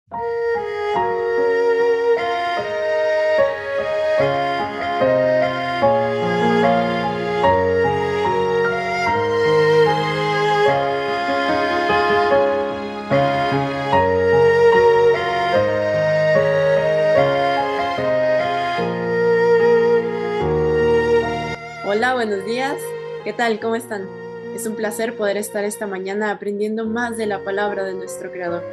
Hola, buenos días. ¿Qué tal? ¿Cómo están? Es un placer poder estar esta mañana aprendiendo más de la palabra de nuestro Creador.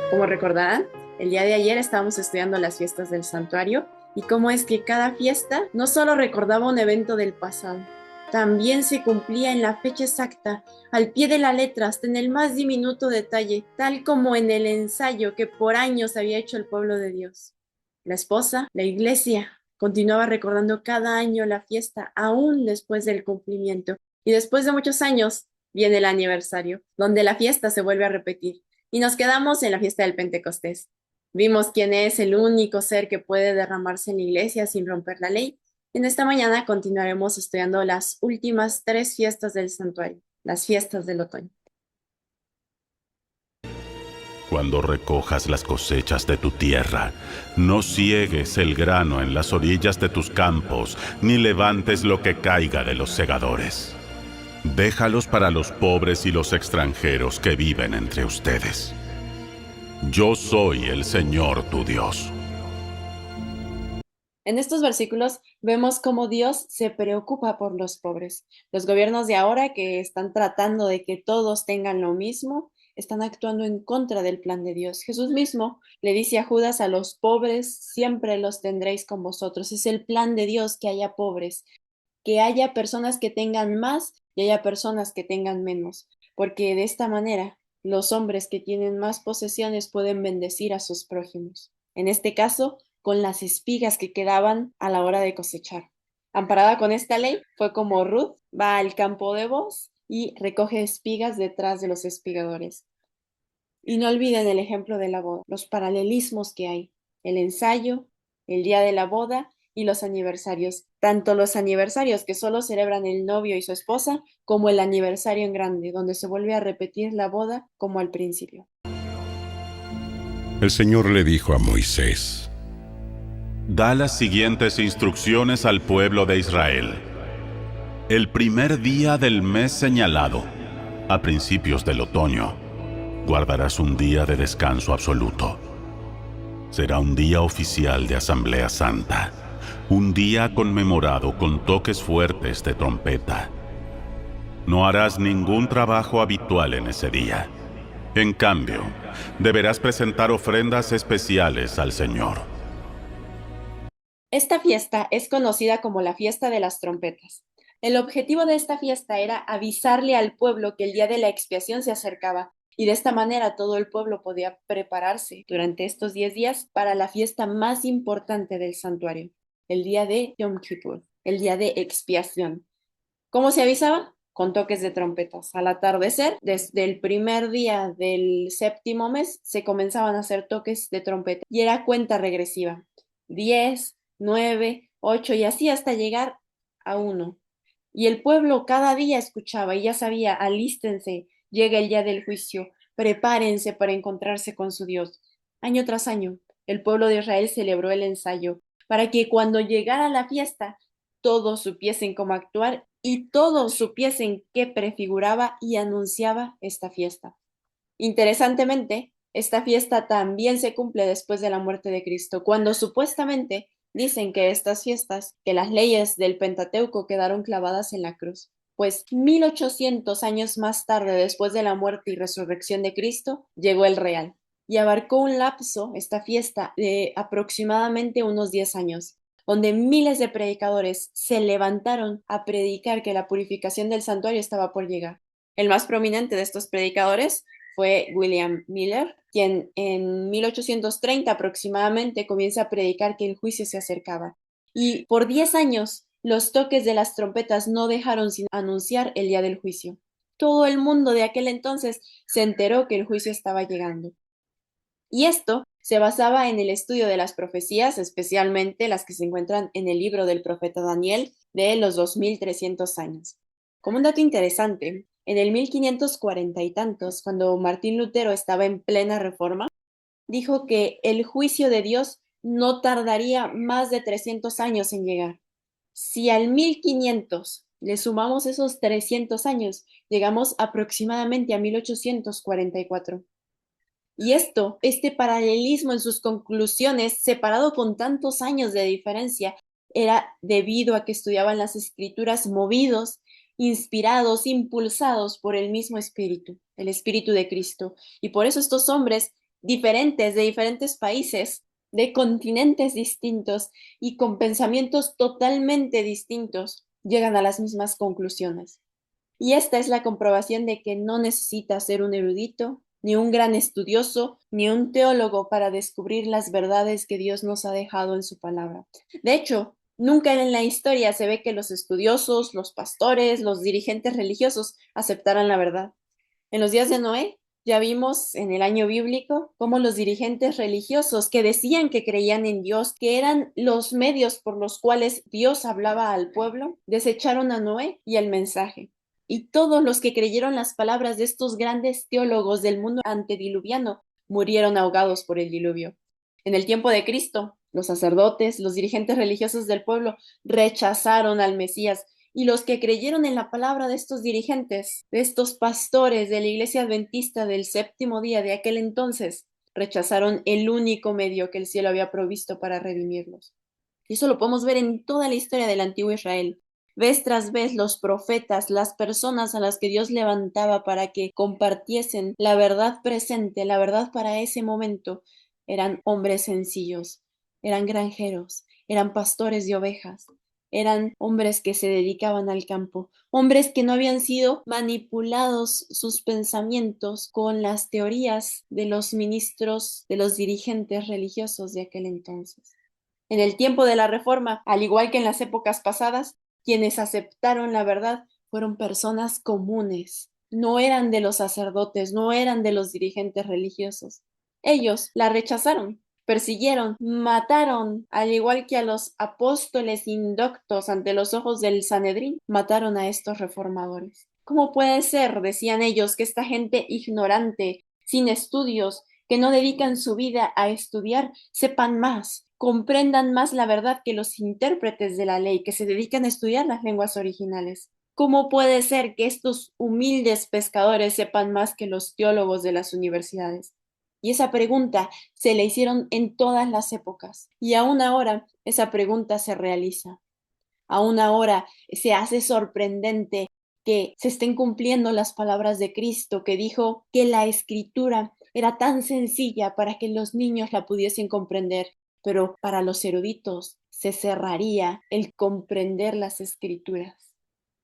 Como recordarán, el día de ayer estábamos estudiando las fiestas del santuario y cómo es que cada fiesta no solo recordaba un evento del pasado, también se cumplía en la fecha exacta, al pie de la letra, hasta en el más diminuto detalle, tal como en el ensayo que por años había hecho el pueblo de Dios. La esposa, la iglesia, continuaba recordando cada año la fiesta, aún después del cumplimiento. Y después de muchos años viene el aniversario, donde la fiesta se vuelve a repetir. Y nos quedamos en la fiesta del Pentecostés. Vimos quién es el único ser que puede derramarse en la iglesia sin romper la ley. En esta mañana continuaremos estudiando las últimas tres fiestas del santuario, las fiestas del otoño. Cuando recojas las cosechas de tu tierra, no ciegues el grano en las orillas de tus campos, ni levantes lo que caiga de los segadores. Déjalos para los pobres y los extranjeros que viven entre ustedes. Yo soy el Señor tu Dios. En estos versículos vemos cómo Dios se preocupa por los pobres. Los gobiernos de ahora que están tratando de que todos tengan lo mismo, están actuando en contra del plan de Dios. Jesús mismo le dice a Judas: a los pobres siempre los tendréis con vosotros. Es el plan de Dios que haya pobres, que haya personas que tengan más y haya personas que tengan menos, porque de esta manera los hombres que tienen más posesiones pueden bendecir a sus prójimos. En este caso, con las espigas que quedaban a la hora de cosechar. Amparada con esta ley, fue como Ruth va al campo de Booz y recoge espigas detrás de los espigadores. Y no olviden el ejemplo de la boda, los paralelismos que hay, el ensayo, el día de la boda y los aniversarios, tanto los aniversarios que solo celebran el novio y su esposa, como el aniversario en grande, donde se vuelve a repetir la boda como al principio. El Señor le dijo a Moisés: Da las siguientes instrucciones al pueblo de Israel. El primer día del mes señalado, a principios del otoño, guardarás un día de descanso absoluto. Será un día oficial de Asamblea Santa, un día conmemorado con toques fuertes de trompeta. No harás ningún trabajo habitual en ese día. En cambio, deberás presentar ofrendas especiales al Señor. Esta fiesta es conocida como la fiesta de las trompetas. El objetivo de esta fiesta era avisarle al pueblo que el día de la expiación se acercaba, y de esta manera todo el pueblo podía prepararse durante estos 10 días para la fiesta más importante del santuario, el día de Yom Kippur, el día de expiación. ¿Cómo se avisaba? Con toques de trompetas. Al atardecer, desde el primer día del séptimo mes, se comenzaban a hacer toques de trompeta y era cuenta regresiva. 10, 9, 8 y así hasta llegar a 1. Y el pueblo cada día escuchaba y ya sabía: alístense, llega el día del juicio, prepárense para encontrarse con su Dios. Año tras año, el pueblo de Israel celebró el ensayo para que cuando llegara la fiesta, todos supiesen cómo actuar y todos supiesen qué prefiguraba y anunciaba esta fiesta. Interesantemente, esta fiesta también se cumple después de la muerte de Cristo, cuando supuestamente dicen que estas fiestas, que las leyes del Pentateuco quedaron clavadas en la cruz. Pues 1800 años más tarde, después de la muerte y resurrección de Cristo, llegó el Real y abarcó un lapso, esta fiesta, de aproximadamente unos 10 años, donde miles de predicadores se levantaron a predicar que la purificación del santuario estaba por llegar. El más prominente de estos predicadores fue William Miller, quien en 1830 aproximadamente comienza a predicar que el juicio se acercaba. Y por 10 años, los toques de las trompetas no dejaron sin anunciar el día del juicio. Todo el mundo de aquel entonces se enteró que el juicio estaba llegando. Y esto se basaba en el estudio de las profecías, especialmente las que se encuentran en el libro del profeta Daniel de los 2300 años. Como un dato interesante, en el 1540 y tantos, cuando Martín Lutero estaba en plena reforma, dijo que el juicio de Dios no tardaría más de 300 años en llegar. Si al 1500 le sumamos esos 300 años, llegamos aproximadamente a 1844. Y este paralelismo en sus conclusiones, separado con tantos años de diferencia, era debido a que estudiaban las escrituras movidos, inspirados, impulsados por el mismo espíritu, el espíritu de Cristo. Y por eso estos hombres diferentes, de diferentes países, de continentes distintos y con pensamientos totalmente distintos, llegan a las mismas conclusiones. Y esta es la comprobación de que no necesitas ser un erudito, ni un gran estudioso, ni un teólogo para descubrir las verdades que Dios nos ha dejado en su palabra. De hecho, nunca en la historia se ve que los estudiosos, los pastores, los dirigentes religiosos aceptaran la verdad. En los días de Noé, ya vimos en el año bíblico cómo los dirigentes religiosos que decían que creían en Dios, que eran los medios por los cuales Dios hablaba al pueblo, desecharon a Noé y el mensaje. Y todos los que creyeron las palabras de estos grandes teólogos del mundo antediluviano murieron ahogados por el diluvio. En el tiempo de Cristo, los sacerdotes, los dirigentes religiosos del pueblo rechazaron al Mesías, y los que creyeron en la palabra de estos dirigentes, de estos pastores de la iglesia adventista del séptimo día de aquel entonces, rechazaron el único medio que el cielo había provisto para redimirlos. Y eso lo podemos ver en toda la historia del antiguo Israel. Vez tras vez los profetas, las personas a las que Dios levantaba para que compartiesen la verdad presente, la verdad para ese momento, eran hombres sencillos, eran granjeros, eran pastores de ovejas, eran hombres que se dedicaban al campo, hombres que no habían sido manipulados sus pensamientos con las teorías de los ministros, de los dirigentes religiosos de aquel entonces. En el tiempo de la Reforma, al igual que en las épocas pasadas, quienes aceptaron la verdad fueron personas comunes, no eran de los sacerdotes, no eran de los dirigentes religiosos. Ellos la rechazaron, persiguieron, mataron, al igual que a los apóstoles indoctos ante los ojos del Sanedrín, mataron a estos reformadores. ¿Cómo puede ser, decían ellos, que esta gente ignorante, sin estudios, que no dedican su vida a estudiar, sepan más, comprendan más la verdad que los intérpretes de la ley, que se dedican a estudiar las lenguas originales? ¿Cómo puede ser que estos humildes pescadores sepan más que los teólogos de las universidades? Y esa pregunta se le hicieron en todas las épocas. Y aún ahora esa pregunta se realiza. Aún ahora se hace sorprendente que se estén cumpliendo las palabras de Cristo, que dijo que la escritura era tan sencilla para que los niños la pudiesen comprender, pero para los eruditos se cerraría el comprender las escrituras.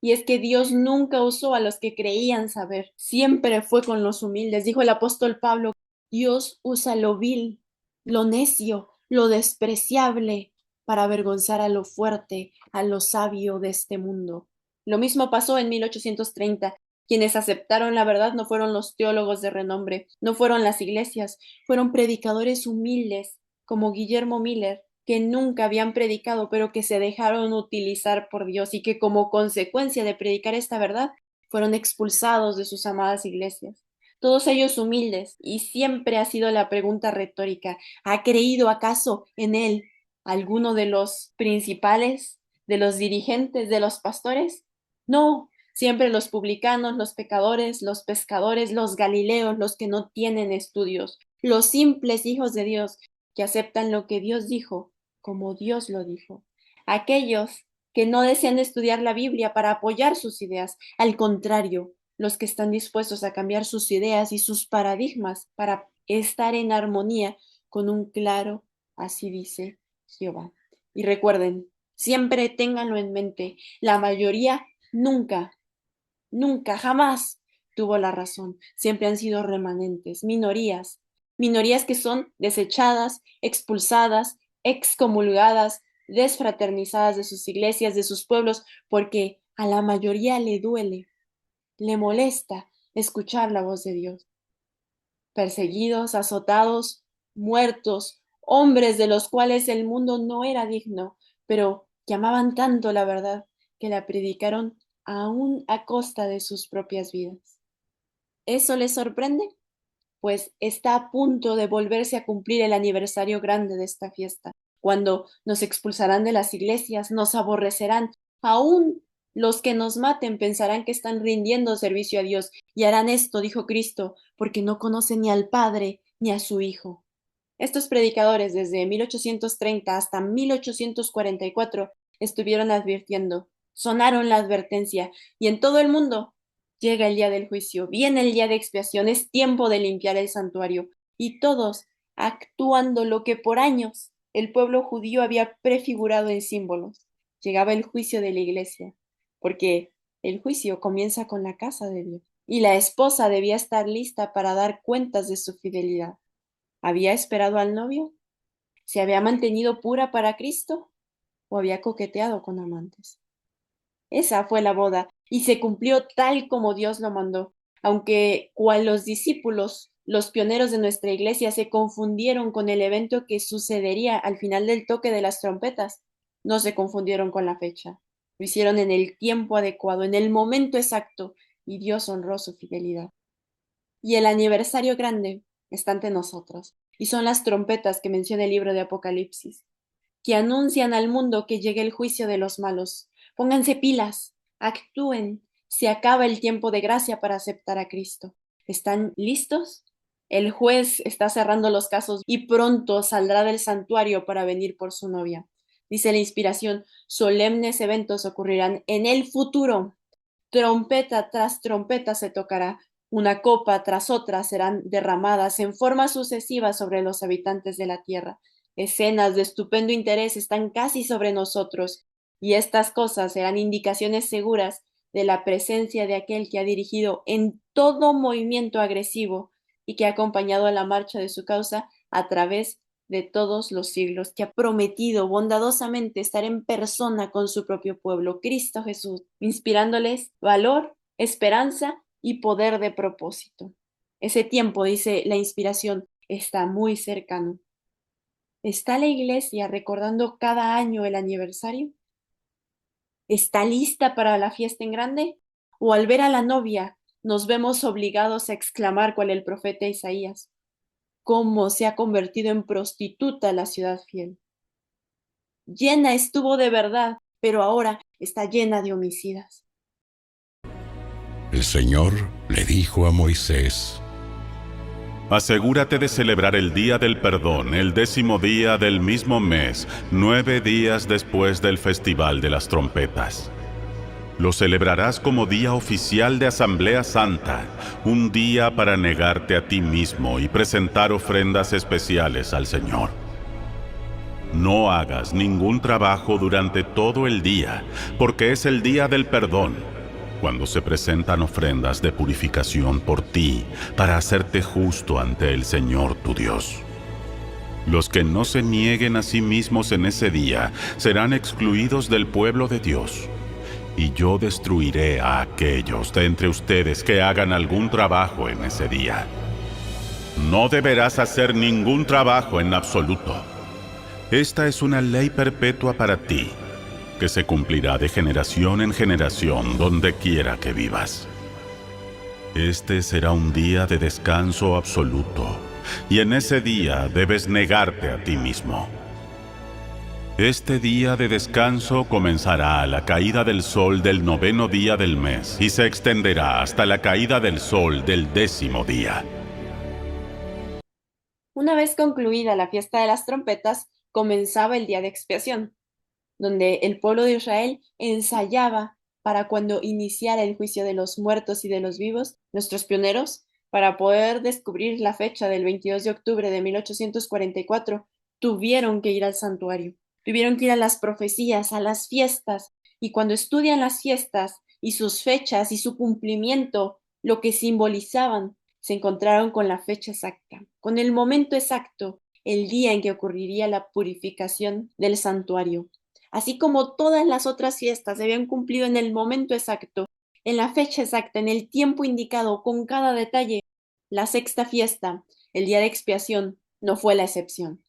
Y es que Dios nunca usó a los que creían saber, siempre fue con los humildes. Dijo el apóstol Pablo, Dios usa lo vil, lo necio, lo despreciable para avergonzar a lo fuerte, a lo sabio de este mundo. Lo mismo pasó en 1830. Quienes aceptaron la verdad no fueron los teólogos de renombre, no fueron las iglesias, fueron predicadores humildes como Guillermo Miller, que nunca habían predicado, pero que se dejaron utilizar por Dios y que como consecuencia de predicar esta verdad fueron expulsados de sus amadas iglesias. Todos ellos humildes, y siempre ha sido la pregunta retórica, ¿ha creído acaso en él alguno de los principales, de los dirigentes, de los pastores? No, siempre los publicanos, los pecadores, los pescadores, los galileos, los que no tienen estudios, los simples hijos de Dios, que aceptan lo que Dios dijo como Dios lo dijo. Aquellos que no desean estudiar la Biblia para apoyar sus ideas, al contrario, los que están dispuestos a cambiar sus ideas y sus paradigmas para estar en armonía con un claro, así dice Jehová. Y recuerden, siempre ténganlo en mente, la mayoría nunca, nunca, jamás tuvo la razón. Siempre han sido remanentes, minorías, minorías que son desechadas, expulsadas, excomulgadas, desfraternizadas de sus iglesias, de sus pueblos, porque a la mayoría le duele, le molesta escuchar la voz de Dios. Perseguidos, azotados, muertos, hombres de los cuales el mundo no era digno, pero que amaban tanto la verdad que la predicaron aún a costa de sus propias vidas. ¿Eso les sorprende? pues está a punto de volverse a cumplir el aniversario grande de esta fiesta, cuando nos expulsarán de las iglesias, nos aborrecerán, aún los que nos maten pensarán que están rindiendo servicio a Dios y harán esto, dijo Cristo, porque no conocen ni al Padre ni a su Hijo. Estos predicadores desde 1830 hasta 1844 estuvieron advirtiendo, sonaron la advertencia y en todo el mundo llega el día del juicio, viene el día de expiación, es tiempo de limpiar el santuario y todos actuando lo que por años el pueblo judío había prefigurado en símbolos. Llegaba el juicio de la iglesia, porque el juicio comienza con la casa de Dios y la esposa debía estar lista para dar cuentas de su fidelidad. ¿Había esperado al novio? ¿Se había mantenido pura para Cristo? ¿O había coqueteado con amantes? Esa fue la boda, y se cumplió tal como Dios lo mandó, aunque cual los discípulos, los pioneros de nuestra iglesia, se confundieron con el evento que sucedería al final del toque de las trompetas, no se confundieron con la fecha. Lo hicieron en el tiempo adecuado, en el momento exacto, y Dios honró su fidelidad. Y el aniversario grande está ante nosotros, y son las trompetas que menciona el libro de Apocalipsis, que anuncian al mundo que llegue el juicio de los malos. Pónganse pilas, actúen, se acaba el tiempo de gracia para aceptar a Cristo. ¿Están listos? El juez está cerrando los casos y pronto saldrá del santuario para venir por su novia. Dice la inspiración, solemnes eventos ocurrirán en el futuro. Trompeta tras trompeta se tocará, una copa tras otra serán derramadas en forma sucesiva sobre los habitantes de la tierra. Escenas de estupendo interés están casi sobre nosotros, y estas cosas serán indicaciones seguras de la presencia de aquel que ha dirigido en todo movimiento agresivo y que ha acompañado a la marcha de su causa a través de todos los siglos, que ha prometido bondadosamente estar en persona con su propio pueblo, Cristo Jesús, inspirándoles valor, esperanza y poder de propósito. Ese tiempo, dice la inspiración, está muy cercano. ¿Está la iglesia recordando cada año el aniversario? ¿Está lista para la fiesta en grande? ¿O al ver a la novia nos vemos obligados a exclamar cual el profeta Isaías? ¿Cómo se ha convertido en prostituta la ciudad fiel? Llena estuvo de verdad, pero ahora está llena de homicidas. El Señor le dijo a Moisés: Asegúrate de celebrar el día del perdón, el 10º día del mismo mes, 9 días después del Festival de las Trompetas. Lo celebrarás como día oficial de Asamblea Santa, un día para negarte a ti mismo y presentar ofrendas especiales al Señor. No hagas ningún trabajo durante todo el día, porque es el día del perdón, cuando se presentan ofrendas de purificación por ti, para hacerte justo ante el Señor tu Dios. Los que no se nieguen a sí mismos en ese día serán excluidos del pueblo de Dios. Y yo destruiré a aquellos de entre ustedes que hagan algún trabajo en ese día. No deberás hacer ningún trabajo en absoluto. Esta es una ley perpetua para ti, que se cumplirá de generación en generación donde quiera que vivas. Este será un día de descanso absoluto, y en ese día debes negarte a ti mismo. Este día de descanso comenzará a la caída del sol del 9º día del mes y se extenderá hasta la caída del sol del 10º día. Una vez concluida la fiesta de las trompetas, comenzaba el día de expiación, donde el pueblo de Israel ensayaba para cuando iniciara el juicio de los muertos y de los vivos, nuestros pioneros, para poder descubrir la fecha del 22 de octubre de 1844, tuvieron que ir al santuario. Tuvieron que ir a las profecías, a las fiestas, y cuando estudian las fiestas y sus fechas y su cumplimiento, lo que simbolizaban, se encontraron con la fecha exacta, con el momento exacto, el día en que ocurriría la purificación del santuario. Así como todas las otras fiestas se habían cumplido en el momento exacto, en la fecha exacta, en el tiempo indicado, con cada detalle, la sexta fiesta, el día de expiación, no fue la excepción.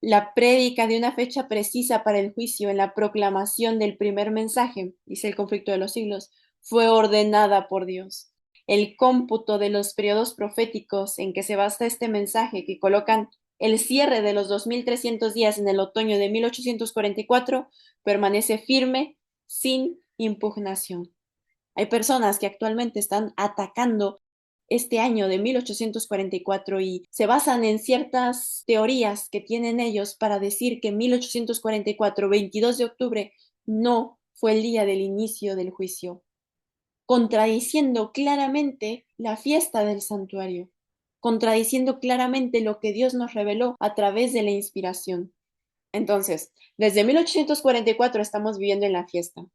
La prédica de una fecha precisa para el juicio en la proclamación del primer mensaje, dice el conflicto de los siglos, fue ordenada por Dios. el cómputo de los periodos proféticos en que se basa este mensaje, que colocan el cierre de los 2300 días en el otoño de 1844, permanece firme, sin impugnación. Hay personas que actualmente están atacando este año de 1844 y se basan en ciertas teorías que tienen ellos para decir que 1844, 22 de octubre, no fue el día del inicio del juicio, contradiciendo claramente la fiesta del santuario, contradiciendo claramente lo que Dios nos reveló a través de la inspiración. Entonces, desde 1844 estamos viviendo en la fiesta.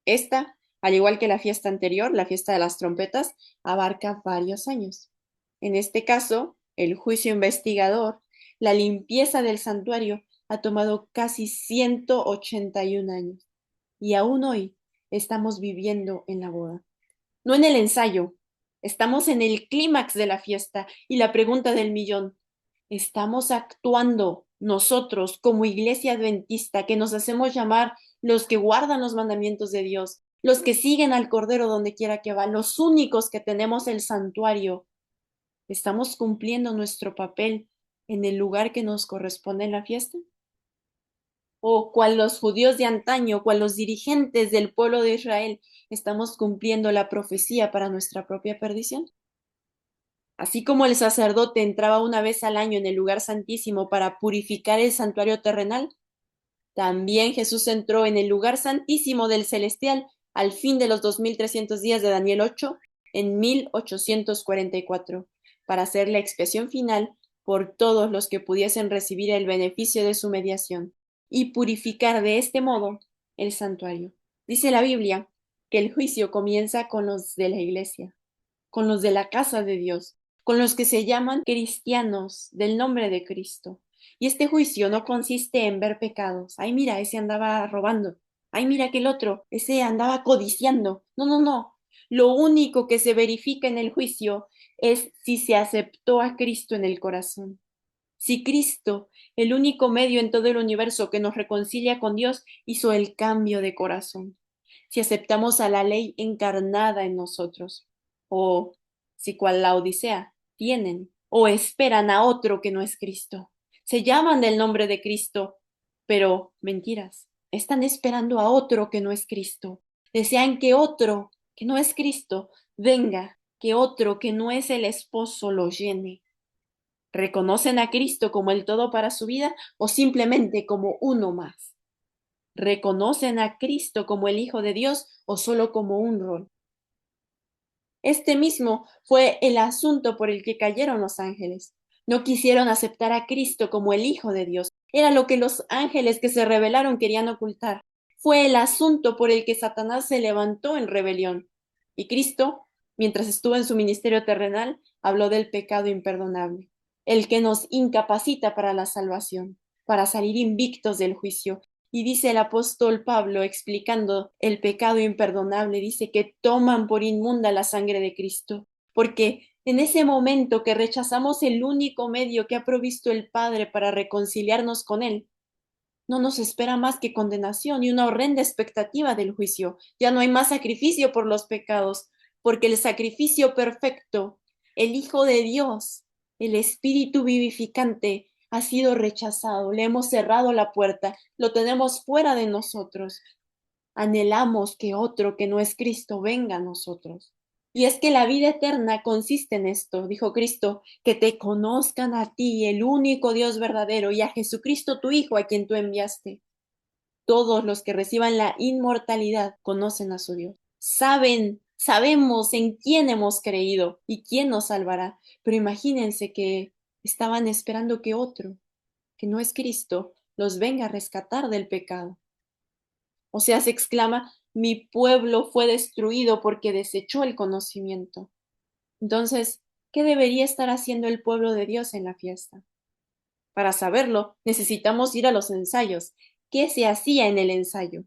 Esta, al igual que la fiesta anterior, la fiesta de las trompetas, abarca varios años. En este caso, el juicio investigador, la limpieza del santuario, ha tomado casi 181 años. Y aún hoy estamos viviendo en la boda. No en el ensayo, estamos en el clímax de la fiesta y la pregunta del millón. ¿Estamos actuando nosotros como iglesia adventista que nos hacemos llamar los que guardan los mandamientos de Dios, los que siguen al Cordero donde quiera que va, los únicos que tenemos el santuario? ¿Estamos cumpliendo nuestro papel en el lugar que nos corresponde en la fiesta? ¿O cual los judíos de antaño, cual los dirigentes del pueblo de Israel, estamos cumpliendo la profecía para nuestra propia perdición? Así como el sacerdote entraba una vez al año en el lugar santísimo para purificar el santuario terrenal, también Jesús entró en el lugar santísimo del celestial al fin de los 2300 días de Daniel 8 en 1844, para hacer la expiación final por todos los que pudiesen recibir el beneficio de su mediación y purificar de este modo el santuario. Dice la Biblia que el juicio comienza con los de la iglesia, con los de la casa de Dios, con los que se llaman cristianos del nombre de Cristo. Y este juicio no consiste en ver pecados. Ay, mira, ese andaba robando. Ay, mira que el otro, ese andaba codiciando. No, no, no. Lo único que se verifica en el juicio es si se aceptó a Cristo en el corazón. Si Cristo, el único medio en todo el universo que nos reconcilia con Dios, hizo el cambio de corazón. Si aceptamos a la ley encarnada en nosotros. O si cual la Odisea tienen o esperan a otro que no es Cristo. Se llaman del nombre de Cristo, pero mentiras. Están esperando a otro que no es Cristo. Desean que otro que no es Cristo venga, que otro que no es el esposo lo llene. ¿Reconocen a Cristo como el todo para su vida o simplemente como uno más? ¿Reconocen a Cristo como el Hijo de Dios o solo como un rol? Este mismo fue el asunto por el que cayeron los ángeles. No quisieron aceptar a Cristo como el Hijo de Dios. Era lo que los ángeles que se rebelaron querían ocultar. Fue el asunto por el que Satanás se levantó en rebelión. Y Cristo, mientras estuvo en su ministerio terrenal, habló del pecado imperdonable, el que nos incapacita para la salvación, para salir invictos del juicio. Y dice el apóstol Pablo, explicando el pecado imperdonable, dice que toman por inmunda la sangre de Cristo, porque en ese momento que rechazamos el único medio que ha provisto el Padre para reconciliarnos con Él, no nos espera más que condenación y una horrenda expectativa del juicio. Ya no hay más sacrificio por los pecados, porque el sacrificio perfecto, el Hijo de Dios, el Espíritu vivificante, ha sido rechazado. Le hemos cerrado la puerta, lo tenemos fuera de nosotros. Anhelamos que otro que no es Cristo venga a nosotros. Y es que la vida eterna consiste en esto, dijo Cristo, que te conozcan a ti, el único Dios verdadero, y a Jesucristo tu Hijo, a quien tú enviaste. Todos los que reciban la inmortalidad conocen a su Dios. Sabemos en quién hemos creído y quién nos salvará. Pero imagínense que estaban esperando que otro, que no es Cristo, los venga a rescatar del pecado. O sea, se exclama, mi pueblo fue destruido porque desechó el conocimiento. Entonces, ¿qué debería estar haciendo el pueblo de Dios en la fiesta? Para saberlo, necesitamos ir a los ensayos. ¿Qué se hacía en el ensayo?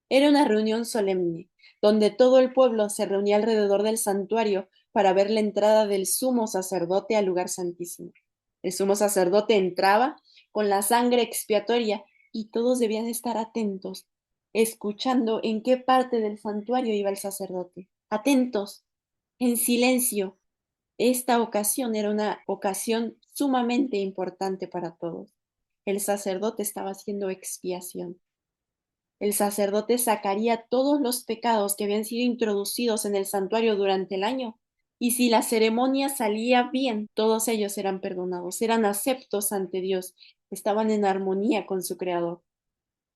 Era una reunión solemne, donde todo el pueblo se reunía alrededor del santuario para ver la entrada del sumo sacerdote al lugar santísimo. El sumo sacerdote entraba con la sangre expiatoria y todos debían estar atentos, escuchando en qué parte del santuario iba el sacerdote. Atentos, en silencio. Esta ocasión era una ocasión sumamente importante para todos. El sacerdote estaba haciendo expiación. El sacerdote sacaría todos los pecados que habían sido introducidos en el santuario durante el año, y si la ceremonia salía bien, todos ellos eran perdonados, eran aceptos ante Dios, estaban en armonía con su Creador.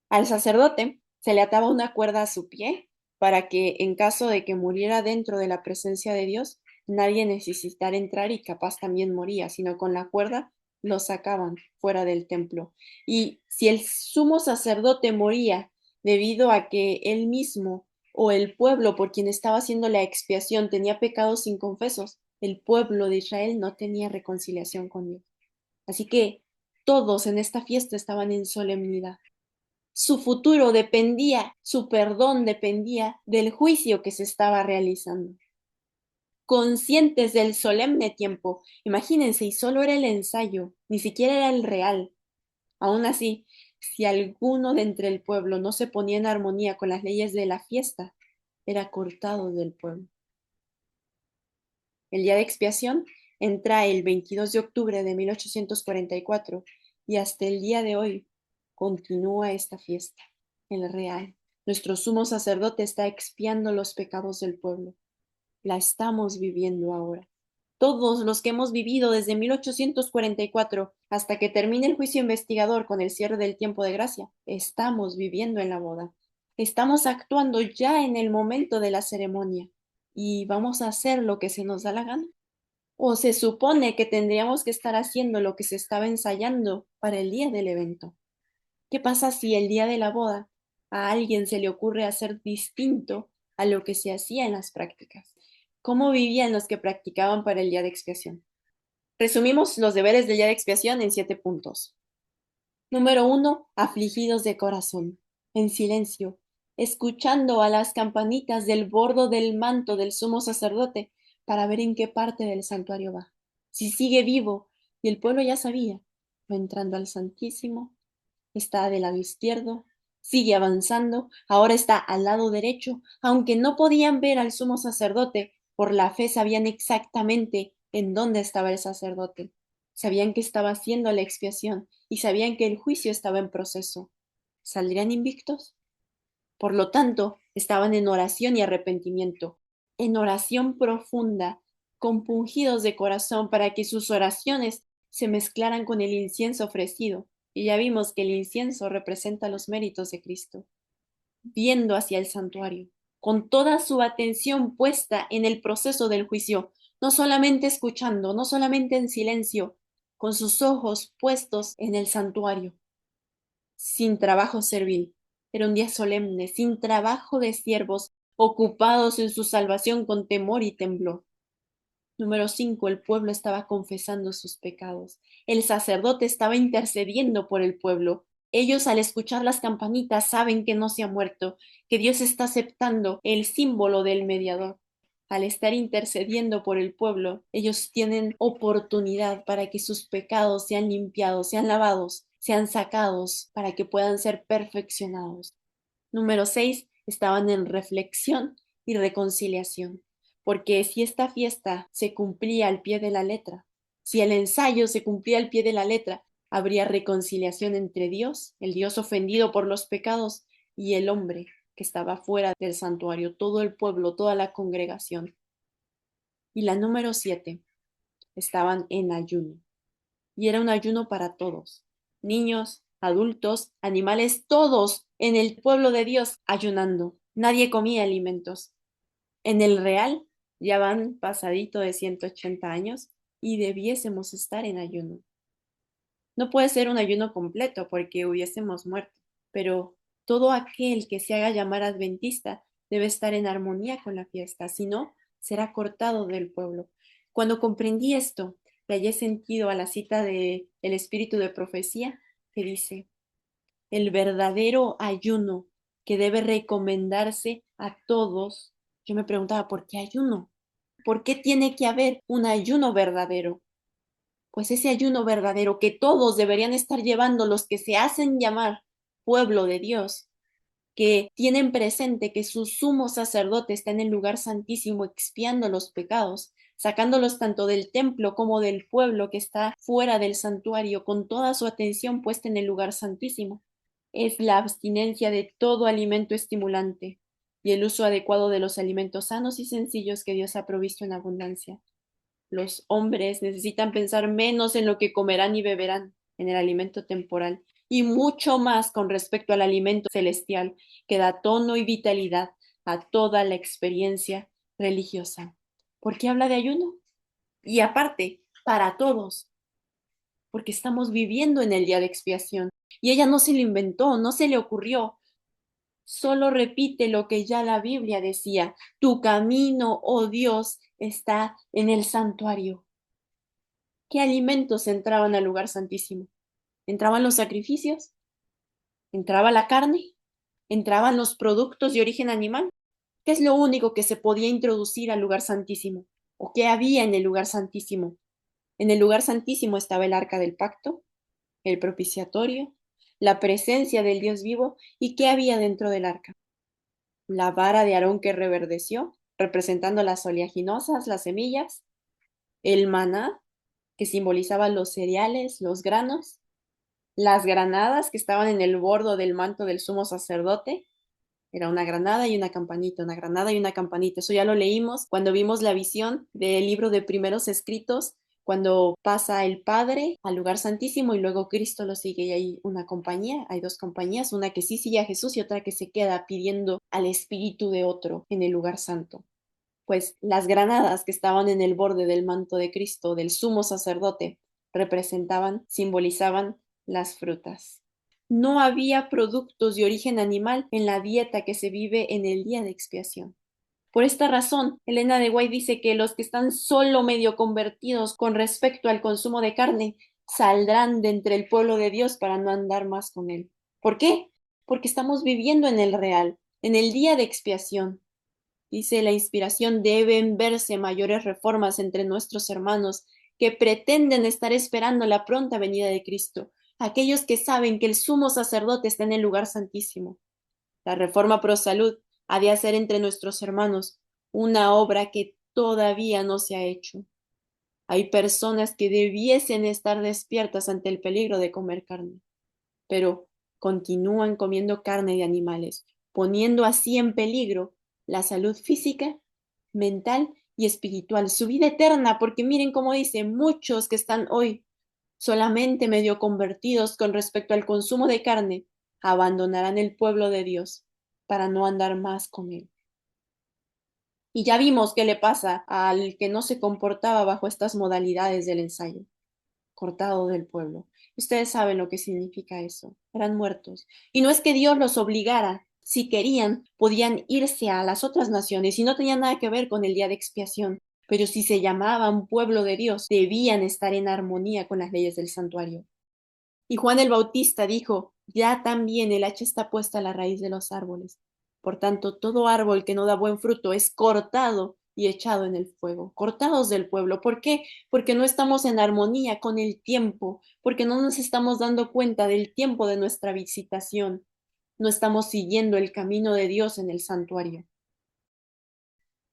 Al sacerdote se le ataba una cuerda a su pie para que, en caso de que muriera dentro de la presencia de Dios, nadie necesitara entrar y capaz también moría, sino con la cuerda lo sacaban fuera del templo. Y si el sumo sacerdote moría debido a que él mismo o el pueblo por quien estaba haciendo la expiación tenía pecados inconfesos, el pueblo de Israel no tenía reconciliación con Dios. Así que todos en esta fiesta estaban en solemnidad. Su futuro dependía, su perdón dependía del juicio que se estaba realizando. Conscientes del solemne tiempo, imagínense, y solo era el ensayo, ni siquiera era el real. Aún así, si alguno de entre el pueblo no se ponía en armonía con las leyes de la fiesta, era cortado del pueblo. El día de expiación entra el 22 de octubre de 1844 y hasta el día de hoy continúa esta fiesta, el real. Nuestro sumo sacerdote está expiando los pecados del pueblo. La estamos viviendo ahora. Todos los que hemos vivido desde 1844 hasta que termine el juicio investigador con el cierre del tiempo de gracia, estamos viviendo en la boda. Estamos actuando ya en el momento de la ceremonia y vamos a hacer lo que se nos da la gana. O se supone que tendríamos que estar haciendo lo que se estaba ensayando para el día del evento. ¿Qué pasa si el día de la boda a alguien se le ocurre hacer distinto a lo que se hacía en las prácticas? ¿Cómo vivían los que practicaban para el día de expiación? Resumimos los deberes del día de expiación en 7 puntos. Número 1. Afligidos de corazón, en silencio, escuchando a las campanitas del bordo del manto del sumo sacerdote para ver en qué parte del santuario va. Si sigue vivo, y el pueblo ya sabía, va entrando al Santísimo, está del lado izquierdo, sigue avanzando, ahora está al lado derecho, aunque no podían ver al sumo sacerdote, por la fe sabían exactamente en dónde estaba el sacerdote. Sabían que estaba haciendo la expiación y sabían que el juicio estaba en proceso. ¿Saldrían invictos? Por lo tanto, estaban en oración y arrepentimiento, en oración profunda, compungidos de corazón para que sus oraciones se mezclaran con el incienso ofrecido. Y ya vimos que el incienso representa los méritos de Cristo. Viendo hacia el santuario, con toda su atención puesta en el proceso del juicio, no solamente escuchando, no solamente en silencio, con sus ojos puestos en el santuario, sin trabajo servil. Era un día solemne, sin trabajo de siervos, ocupados en su salvación con temor y temblor. Número 5. El pueblo estaba confesando sus pecados. El sacerdote estaba intercediendo por el pueblo. Ellos, al escuchar las campanitas, saben que no se ha muerto, que Dios está aceptando el símbolo del mediador. Al estar intercediendo por el pueblo, ellos tienen oportunidad para que sus pecados sean limpiados, sean lavados, sean sacados, para que puedan ser perfeccionados. Número 6. Estaban en reflexión y reconciliación, porque si esta fiesta se cumplía al pie de la letra, si el ensayo se cumplía al pie de la letra, habría reconciliación entre Dios, el Dios ofendido por los pecados, y el hombre que estaba fuera del santuario, todo el pueblo, toda la congregación. Y la número 7, estaban en ayuno, y era un ayuno para todos, niños, adultos, animales, todos en el pueblo de Dios ayunando. Nadie comía alimentos. En el real ya van pasadito de 180 años y debiésemos estar en ayuno. No puede ser un ayuno completo porque hubiésemos muerto, pero todo aquel que se haga llamar adventista debe estar en armonía con la fiesta, si no, será cortado del pueblo. Cuando comprendí esto, le hallé sentido a la cita de El Espíritu de Profecía que dice: el verdadero ayuno que debe recomendarse a todos. Yo me preguntaba, ¿por qué ayuno? ¿Por qué tiene que haber un ayuno verdadero? Pues ese ayuno verdadero que todos deberían estar llevando los que se hacen llamar pueblo de Dios que tienen presente que su sumo sacerdote está en el lugar santísimo expiando los pecados, sacándolos tanto del templo como del pueblo que está fuera del santuario, con toda su atención puesta en el lugar santísimo. Es la abstinencia de todo alimento estimulante y el uso adecuado de los alimentos sanos y sencillos que Dios ha provisto en abundancia. Los hombres necesitan pensar menos en lo que comerán y beberán, en el alimento temporal, y mucho más con respecto al alimento celestial, que da tono y vitalidad a toda la experiencia religiosa. ¿Por qué habla de ayuno? Y aparte, para todos, porque estamos viviendo en el día de expiación. Y ella no se lo inventó, no se le ocurrió. Solo repite lo que ya la Biblia decía. Tu camino, oh Dios, está en el santuario. ¿Qué alimentos entraban al lugar santísimo? ¿Entraban los sacrificios? ¿Entraba la carne? ¿Entraban los productos de origen animal? ¿Qué es lo único que se podía introducir al lugar santísimo? ¿O qué había en el lugar santísimo? En el lugar santísimo estaba el arca del pacto, el propiciatorio, la presencia del Dios vivo. ¿Y qué había dentro del arca? La vara de Aarón que reverdeció, representando las oleaginosas, las semillas, el maná, que simbolizaba los cereales, los granos, las granadas que estaban en el bordo del manto del sumo sacerdote. Era una granada y una campanita, una granada y una campanita. Eso ya lo leímos cuando vimos la visión del libro de primeros escritos, cuando pasa el Padre al lugar santísimo y luego Cristo lo sigue y hay una compañía, hay dos compañías, una que sí sigue a Jesús y otra que se queda pidiendo al espíritu de otro en el lugar santo. Pues las granadas que estaban en el borde del manto de Cristo, del sumo sacerdote, representaban, simbolizaban las frutas. No había productos de origen animal en la dieta que se vive en el día de expiación. Por esta razón, Elena de White dice que los que están solo medio convertidos con respecto al consumo de carne saldrán de entre el pueblo de Dios para no andar más con él. ¿Por qué? Porque estamos viviendo en el real, en el día de expiación. Dice la inspiración, deben verse mayores reformas entre nuestros hermanos que pretenden estar esperando la pronta venida de Cristo, aquellos que saben que el sumo sacerdote está en el lugar santísimo. La reforma pro salud ha de hacer entre nuestros hermanos una obra que todavía no se ha hecho. Hay personas que debiesen estar despiertas ante el peligro de comer carne, pero continúan comiendo carne de animales, poniendo así en peligro la salud física, mental y espiritual, su vida eterna, porque miren cómo dice, muchos que están hoy solamente medio convertidos con respecto al consumo de carne, abandonarán el pueblo de Dios para no andar más con él. Y ya vimos qué le pasa al que no se comportaba bajo estas modalidades del ensayo, cortado del pueblo. Ustedes saben lo que significa eso. Eran muertos. Y no es que Dios los obligara. Si querían, podían irse a las otras naciones y no tenía nada que ver con el día de expiación. Pero si se llamaban pueblo de Dios, debían estar en armonía con las leyes del santuario. Y Juan el Bautista dijo, ya también el hacha está puesta a la raíz de los árboles. Por tanto, todo árbol que no da buen fruto es cortado y echado en el fuego. Cortados del pueblo. ¿Por qué? Porque no estamos en armonía con el tiempo, porque no nos estamos dando cuenta del tiempo de nuestra visitación. No estamos siguiendo el camino de Dios en el santuario.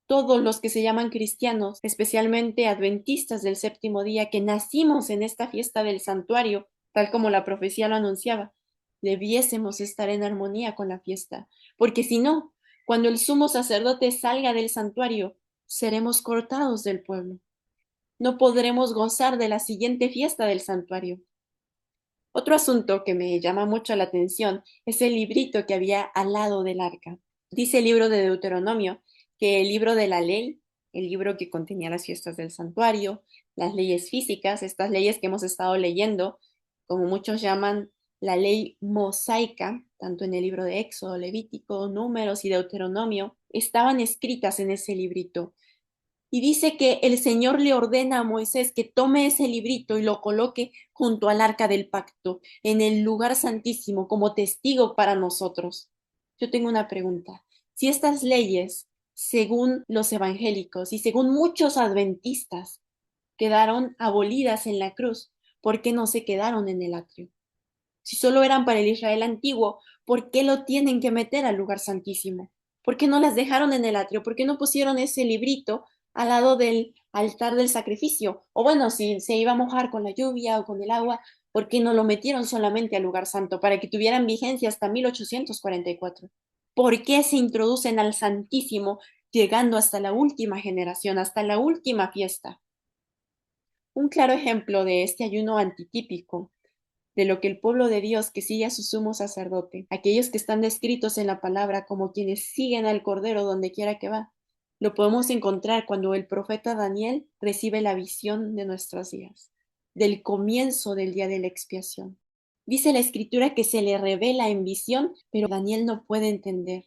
Todos los que se llaman cristianos, especialmente adventistas del séptimo día, que nacimos en esta fiesta del santuario, tal como la profecía lo anunciaba, debiésemos estar en armonía con la fiesta, porque si no, cuando el sumo sacerdote salga del santuario, seremos cortados del pueblo. No podremos gozar de la siguiente fiesta del santuario. Otro asunto que me llama mucho la atención es el librito que había al lado del arca. Dice el libro de Deuteronomio que el libro de la ley, el libro que contenía las fiestas del santuario, las leyes físicas, estas leyes que hemos estado leyendo, como muchos llaman la ley mosaica, tanto en el libro de Éxodo, Levítico, Números y Deuteronomio, estaban escritas en ese librito. Y dice que el Señor le ordena a Moisés que tome ese librito y lo coloque junto al arca del pacto, en el lugar santísimo, como testigo para nosotros. Yo tengo una pregunta. Si estas leyes, según los evangélicos y según muchos adventistas, quedaron abolidas en la cruz, ¿por qué no se quedaron en el atrio? Si solo eran para el Israel antiguo, ¿por qué lo tienen que meter al lugar santísimo? ¿Por qué no las dejaron en el atrio? ¿Por qué no pusieron ese librito al lado del altar del sacrificio? O bueno, si se iba a mojar con la lluvia o con el agua, ¿por qué no lo metieron solamente al lugar santo para que tuvieran vigencia hasta 1844? ¿Por qué se introducen al Santísimo llegando hasta la última generación, hasta la última fiesta? Un claro ejemplo de este ayuno antitípico de lo que el pueblo de Dios que sigue a su sumo sacerdote, aquellos que están descritos en la palabra como quienes siguen al Cordero donde quiera que va, lo podemos encontrar cuando el profeta Daniel recibe la visión de nuestros días, del comienzo del día de la expiación. Dice la escritura que se le revela en visión, pero Daniel no puede entender.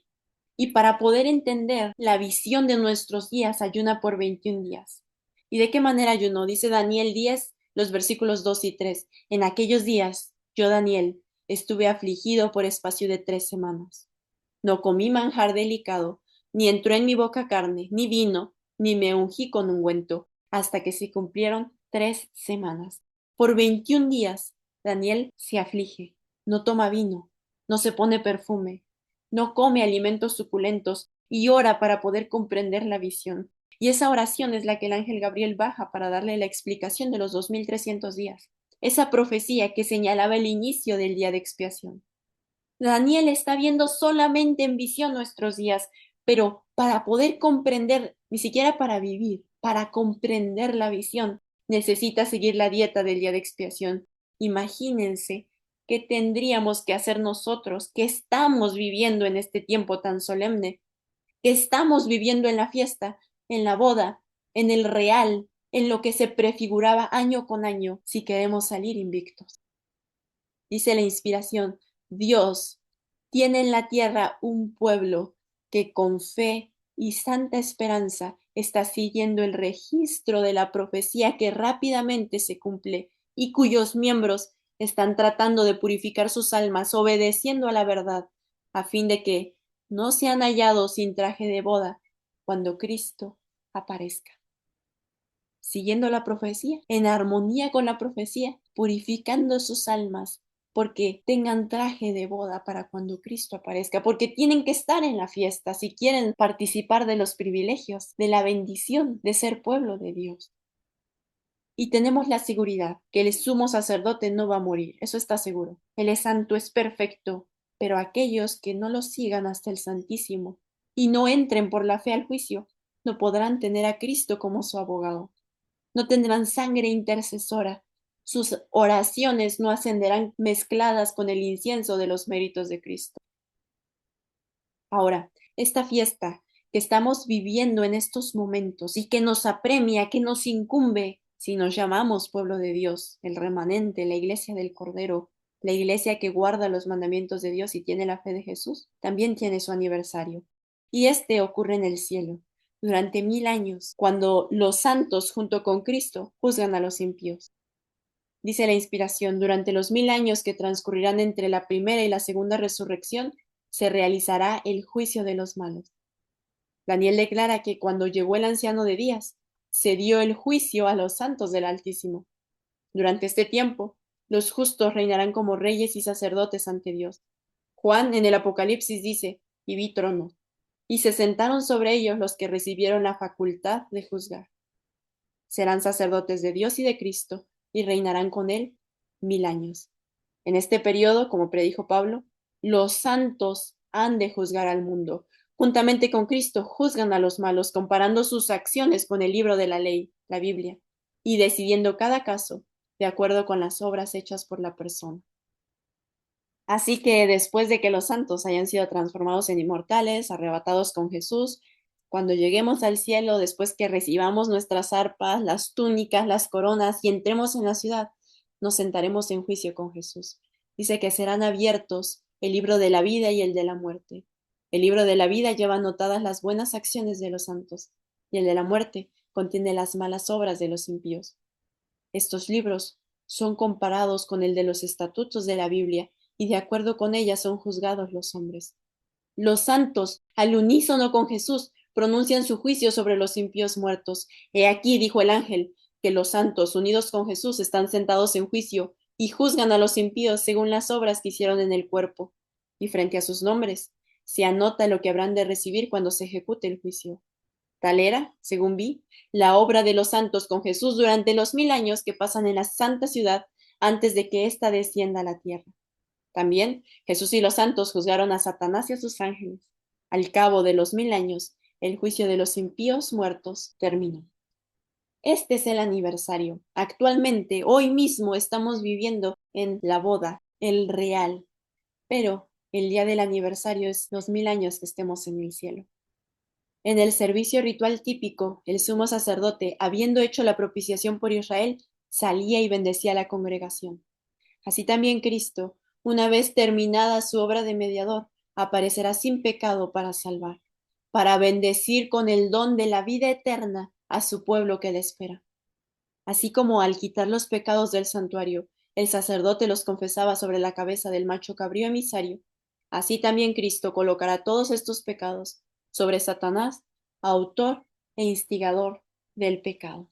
Y para poder entender la visión de nuestros días, ayuna por 21 días. ¿Y de qué manera ayunó? Dice Daniel 10, los versículos 2 y 3. En aquellos días, yo, Daniel, estuve afligido por espacio de 3 semanas. No comí manjar delicado, ni entró en mi boca carne, ni vino, ni me ungí con ungüento, hasta que se cumplieron 3 semanas. Por 21 días, Daniel se aflige, no toma vino, no se pone perfume, no come alimentos suculentos y ora para poder comprender la visión. Y esa oración es la que el ángel Gabriel baja para darle la explicación de los 2300 días, esa profecía que señalaba el inicio del día de expiación. Daniel está viendo solamente en visión nuestros días, pero para poder comprender, ni siquiera para vivir, para comprender la visión, necesita seguir la dieta del día de expiación. Imagínense qué tendríamos que hacer nosotros, que estamos viviendo en este tiempo tan solemne, que estamos viviendo en la fiesta, en la boda, en el real, en lo que se prefiguraba año con año, si queremos salir invictos. Dice la inspiración, Dios tiene en la tierra un pueblo que con fe y santa esperanza está siguiendo el registro de la profecía que rápidamente se cumple y cuyos miembros están tratando de purificar sus almas obedeciendo a la verdad, a fin de que no sean hallados sin traje de boda cuando Cristo aparezca. Siguiendo la profecía, en armonía con la profecía, purificando sus almas, porque tengan traje de boda para cuando Cristo aparezca, porque tienen que estar en la fiesta si quieren participar de los privilegios, de la bendición de ser pueblo de Dios. Y tenemos la seguridad que el sumo sacerdote no va a morir, eso está seguro. Él es santo, es perfecto, pero aquellos que no lo sigan hasta el Santísimo y no entren por la fe al juicio, no podrán tener a Cristo como su abogado. No tendrán sangre intercesora, sus oraciones no ascenderán mezcladas con el incienso de los méritos de Cristo. Ahora, esta fiesta que estamos viviendo en estos momentos y que nos apremia, que nos incumbe, si nos llamamos pueblo de Dios, el remanente, la iglesia del Cordero, la iglesia que guarda los mandamientos de Dios y tiene la fe de Jesús, también tiene su aniversario. Y este ocurre en el cielo, durante 1000 años, cuando los santos junto con Cristo juzgan a los impíos. Dice la inspiración, durante los 1000 años que transcurrirán entre la primera y la segunda resurrección, se realizará el juicio de los malos. Daniel declara que cuando llegó el anciano de días, se dio el juicio a los santos del Altísimo. Durante este tiempo, los justos reinarán como reyes y sacerdotes ante Dios. Juan en el Apocalipsis dice, y vi tronos, y se sentaron sobre ellos los que recibieron la facultad de juzgar. Serán sacerdotes de Dios y de Cristo, y reinarán con él 1000 años. En este periodo, como predijo Pablo, los santos han de juzgar al mundo. Juntamente con Cristo juzgan a los malos, comparando sus acciones con el libro de la ley, la Biblia, y decidiendo cada caso de acuerdo con las obras hechas por la persona. Así que después de que los santos hayan sido transformados en inmortales, arrebatados con Jesús, cuando lleguemos al cielo, después que recibamos nuestras arpas, las túnicas, las coronas y entremos en la ciudad, nos sentaremos en juicio con Jesús. Dice que serán abiertos el libro de la vida y el de la muerte. El libro de la vida lleva anotadas las buenas acciones de los santos, y el de la muerte contiene las malas obras de los impíos. Estos libros son comparados con el de los estatutos de la Biblia, y de acuerdo con ella son juzgados los hombres. Los santos, al unísono con Jesús, pronuncian su juicio sobre los impíos muertos. He aquí, dijo el ángel, que los santos, unidos con Jesús, están sentados en juicio y juzgan a los impíos según las obras que hicieron en el cuerpo, y frente a sus nombres se anota lo que habrán de recibir cuando se ejecute el juicio. Tal era, según vi, la obra de los santos con Jesús durante los 1000 años que pasan en la santa ciudad antes de que ésta descienda a la tierra. También Jesús y los santos juzgaron a Satanás y a sus ángeles. Al cabo de los 1000 años, el juicio de los impíos muertos terminó. Este es el aniversario. Actualmente, hoy mismo, estamos viviendo en la boda, el real. Pero el día del aniversario es los 1000 años que estemos en el cielo. En el servicio ritual típico, el sumo sacerdote, habiendo hecho la propiciación por Israel, salía y bendecía a la congregación. Así también Cristo, una vez terminada su obra de mediador, aparecerá sin pecado para salvar, para bendecir con el don de la vida eterna a su pueblo que le espera. Así como al quitar los pecados del santuario, el sacerdote los confesaba sobre la cabeza del macho cabrío emisario, así también Cristo colocará todos estos pecados sobre Satanás, autor e instigador del pecado.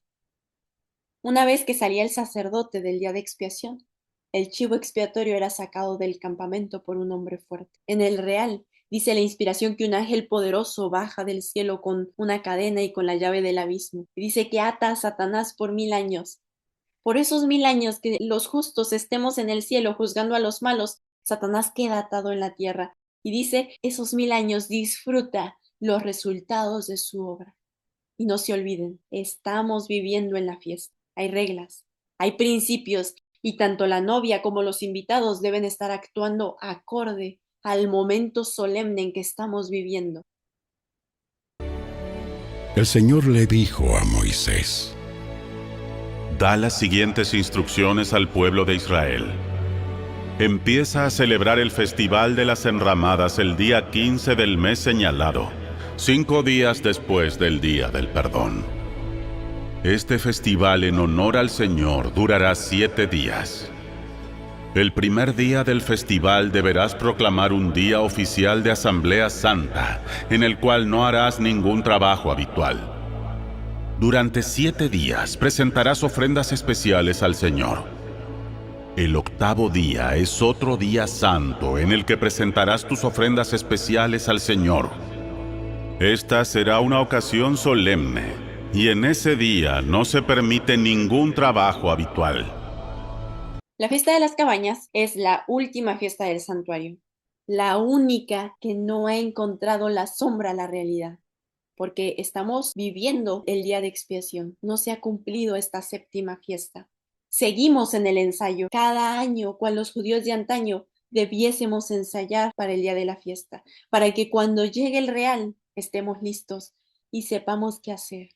Una vez que salía el sacerdote del día de expiación, el chivo expiatorio era sacado del campamento por un hombre fuerte. En el real, dice la inspiración que un ángel poderoso baja del cielo con una cadena y con la llave del abismo. Y dice que ata a Satanás por 1000 años. Por esos 1000 años que los justos estemos en el cielo juzgando a los malos, Satanás queda atado en la tierra. Y dice, esos 1000 años disfruta los resultados de su obra. Y no se olviden, estamos viviendo en la fiesta. Hay reglas, hay principios, y tanto la novia como los invitados deben estar actuando acorde al momento solemne en que estamos viviendo. El Señor le dijo a Moisés: Da las siguientes instrucciones al pueblo de Israel. Empieza a celebrar el Festival de las Enramadas el día 15 del mes señalado, 5 días después del Día del Perdón. Este festival en honor al Señor durará 7 días. El primer día del festival deberás proclamar un día oficial de Asamblea Santa, en el cual no harás ningún trabajo habitual. Durante 7 días presentarás ofrendas especiales al Señor. El octavo día es otro día santo en el que presentarás tus ofrendas especiales al Señor. Esta será una ocasión solemne, y en ese día no se permite ningún trabajo habitual. La fiesta de las cabañas es la última fiesta del santuario, la única que no ha encontrado la sombra a la realidad, porque estamos viviendo el día de expiación. No se ha cumplido esta séptima fiesta. Seguimos en el ensayo. Cada año, cual los judíos de antaño, debiésemos ensayar para el día de la fiesta, para que cuando llegue el real estemos listos y sepamos qué hacer.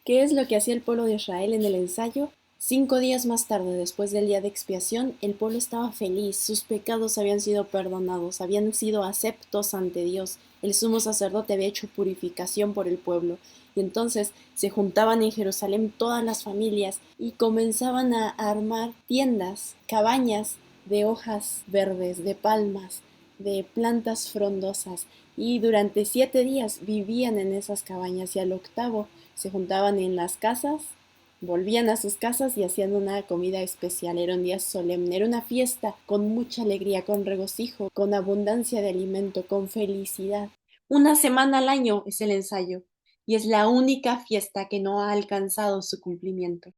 ¿Qué es lo que hacía el pueblo de Israel en el ensayo? 5 días más tarde, después del día de expiación, el pueblo estaba feliz, sus pecados habían sido perdonados, habían sido aceptos ante Dios, el sumo sacerdote había hecho purificación por el pueblo, y entonces se juntaban en Jerusalén todas las familias y comenzaban a armar tiendas, cabañas de hojas verdes, de palmas, de plantas frondosas, y durante 7 días vivían en esas cabañas, y al octavo se juntaban en las casas, volvían a sus casas y hacían una comida especial. Era un día solemne, era una fiesta con mucha alegría, con regocijo, con abundancia de alimento, con felicidad. Una semana al año es el ensayo, y es la única fiesta que no ha alcanzado su cumplimiento.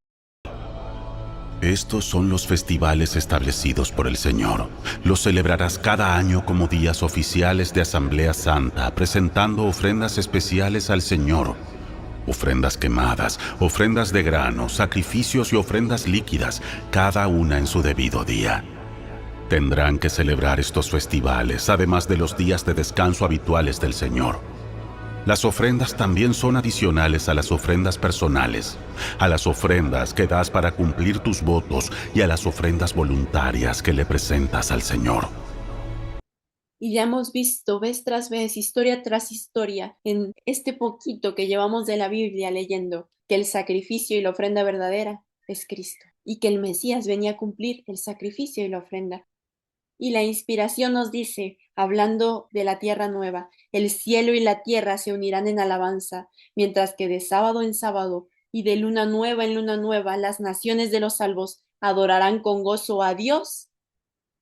Estos son los festivales establecidos por el Señor. Los celebrarás cada año como días oficiales de Asamblea Santa, presentando ofrendas especiales al Señor. Ofrendas quemadas, ofrendas de grano, sacrificios y ofrendas líquidas, cada una en su debido día. Tendrán que celebrar estos festivales, además de los días de descanso habituales del Señor. Las ofrendas también son adicionales a las ofrendas personales, a las ofrendas que das para cumplir tus votos y a las ofrendas voluntarias que le presentas al Señor. Y ya hemos visto vez tras vez, historia tras historia, en este poquito que llevamos de la Biblia leyendo, que el sacrificio y la ofrenda verdadera es Cristo, y que el Mesías venía a cumplir el sacrificio y la ofrenda. Y la inspiración nos dice, hablando de la tierra nueva, el cielo y la tierra se unirán en alabanza, mientras que de sábado en sábado y de luna nueva en luna nueva las naciones de los salvos adorarán con gozo a Dios